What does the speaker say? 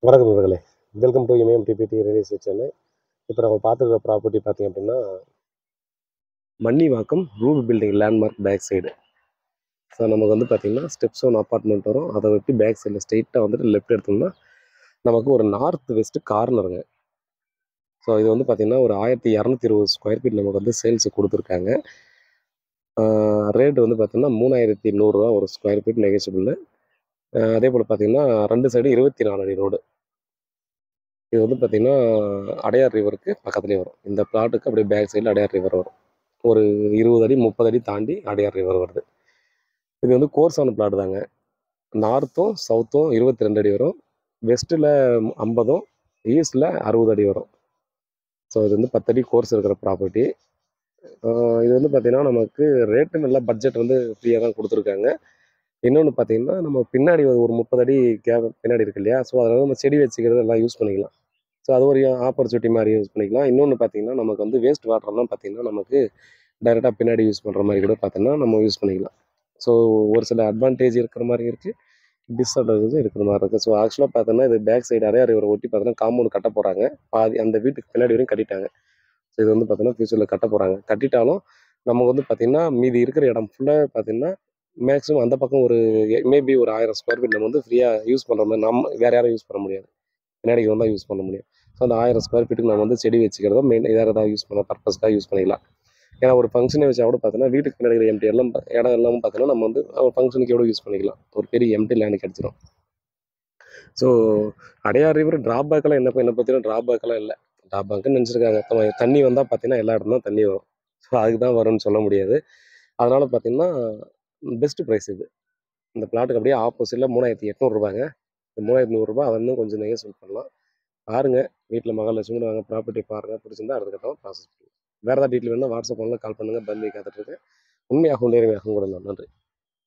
வணக்கம் நண்பர்களே. Welcome to Imayam டிபிடி ரியல் எஸ்டேட் சென்னை. இப்போ நம்ம பார்த்துருக்க ப்ராப்பர்ட்டி பார்த்தீங்க அப்படின்னா, Mannivakkam ruby building landmark back side. So நமக்கு வந்து பார்த்தீங்கன்னா, ஸ்டெப்ஸ் ஒன் அப்பார்ட்மெண்ட் வரும். அதை ஒட்டி பேக் சைடில் ஸ்ட்ரெயிட்டாக வந்துட்டு லெஃப்ட் எடுத்தோம்னா, நமக்கு ஒரு நார்த் வெஸ்ட் கார்னருங்க. ஸோ இது வந்து பார்த்தீங்கன்னா, ஒரு 1220 ஸ்கொயர் ஃபீட் நமக்கு வந்து சேல்ஸுக்கு கொடுத்துருக்காங்க. ரேட் வந்து பார்த்தீங்கன்னா, ரூ. 3100 ஒரு ஸ்கொயர் ஃபீட் நெகோஷியபிள். அதே போல் பார்த்தீங்கன்னா, 2 சைடும் 24 அடி ரோடு. இது வந்து பார்த்தீங்கன்னா, அடையார் ரிவருக்கு பக்கத்துலேயே வரும். இந்த பிளாட்டுக்கு அப்படியே பேக் சைடில் அடையார் ரிவர் வரும். ஒரு 20 அடி 30 அடி தாண்டி அடையார் ரிவர் வருது. இது வந்து கோர்ஸான பிளாட் தாங்க. நார்த்தும் சவுத்தும் 22 அடி வரும். வெஸ்ட்டில் 50ம் ஈஸ்டில் 60 அடி வரும். ஸோ இது வந்து 10 அடி கோர்ஸ் இருக்கிற ப்ராப்பர்ட்டி. இது வந்து பார்த்தீங்கன்னா, நமக்கு ரேட்டு நல்லா பட்ஜெட் வந்து ஃப்ரீயாக தான் கொடுத்துருக்காங்க. இன்னொன்று பார்த்தீங்கன்னா, நம்ம பின்னாடி ஒரு 30 அடி கேப் பின்னாடி இருக்கு இல்லையா? ஸோ அதில் நம்ம செடி வச்சுக்கிறது எல்லாம் யூஸ் பண்ணிக்கலாம். ஸோ அது ஒரு ஆப்பர்ச்சுனிட்டி மாதிரி யூஸ் பண்ணிக்கலாம். இன்னொன்று பார்த்தீங்கன்னா, நமக்கு வந்து வேஸ்ட் வாட்டர்லாம் பார்த்தீங்கன்னா, நமக்கு டைரெக்டாக பின்னாடி யூஸ் பண்ணுற மாதிரி கூட பார்த்தோன்னா நம்ம யூஸ் பண்ணிக்கலாம். ஸோ ஒரு சில அட்வான்டேஜ் இருக்கிற மாதிரி இருக்குது, டிஸ்அட்வான்டேஜும் இருக்கிற மாதிரி இருக்குது. ஸோ ஆக்சுவலாக பார்த்தோன்னா, இது பேக் சைடு அடையார் ரிவரை ஒட்டி பார்த்தோன்னா காம்பவுண்ட் கட்ட போகிறாங்க. பாதி அந்த வீட்டுக்கு பின்னாடி வரையும் கட்டிட்டாங்க. ஸோ இது வந்து பார்த்தோன்னா ஃபியூச்சரில் கட்ட போகிறாங்க. கட்டிட்டாலும் நமக்கு வந்து பார்த்தீங்கன்னா, மீதி இருக்கிற இடம் ஃபுல்லாக பார்த்தீங்கன்னா, மேக்ஸிமம் அந்த பக்கம் ஒரு மேபி ஒரு 1000 ஸ்கொயர் ஃபீட் நம்ம வந்து ஃப்ரீயாக யூஸ் பண்ணுற மாதிரி நம்ம வேறு யாரும் யூஸ் பண்ண முடியாது. பின்னாடி வந்தால் யூஸ் பண்ண முடியும். ஸோ அந்த 1000 ஸ்கொயர் ஃபீட்டுக்கு நம்ம வந்து செடி வச்சுக்கிறதோ வேறு ஏதாவது யூஸ் பண்ண பர்பஸ்க்காக யூஸ் பண்ணிக்கலாம். ஏன்னா ஒரு ஃபங்க்ஷனே வச்சா கூட பார்த்தோன்னா, வீட்டுக்கு பின்னாடி இருக்கிற எம்டி எல்லாம் இடம் எல்லாமும் பார்த்தோன்னா, நம்ம வந்து ஒரு ஃபங்க்ஷனுக்கு எவ்வளோ யூஸ் பண்ணிக்கலாம். ஒரு பெரிய எம்டி லேண்ட் கிடச்சிரும். ஸோ அடையார் ரிவர் ட்ராபேக்கெல்லாம் என்னை பற்றின ட்ராபேக்கெல்லாம் இல்லை. ட்ராபேக்குன்னு நினச்சிருக்காங்க. தண்ணி வந்தால் பார்த்தீங்கன்னா, எல்லா இடமும் தான் தண்ணி வரும். ஸோ அதுக்கு தான் வரும்னு சொல்ல முடியாது. அதனால பார்த்தீங்கன்னா, பெஸ்ட் ப்ரைஸ் இது. இந்த பிளாட்டுக்கு அப்படியே ஆப்போசிட்டில் ரூ. 3800ங்க. இந்த ரூ. 3100 அதை இன்னும் கொஞ்சம் நெகோஷியேட் பண்ணலாம். பாருங்க. வீட்டில் மகாலட்சுமி வாங்க ப்ராப்பர்ட்டி பாருங்க. பிடிச்சிருந்தா அடுத்த கட்டம் ப்ராசஸ் பண்ணுங்க. வேறு ஏதாவது டீட்டெயில் வேணும்னா வாட்ஸ்அப் பண்ணலாம், கால் பண்ணுங்கள். பதிலுக்கு காத்துட்ருக்கேன். உண்மையாகவும் நேர்மையாகவும் கூட நன்றி.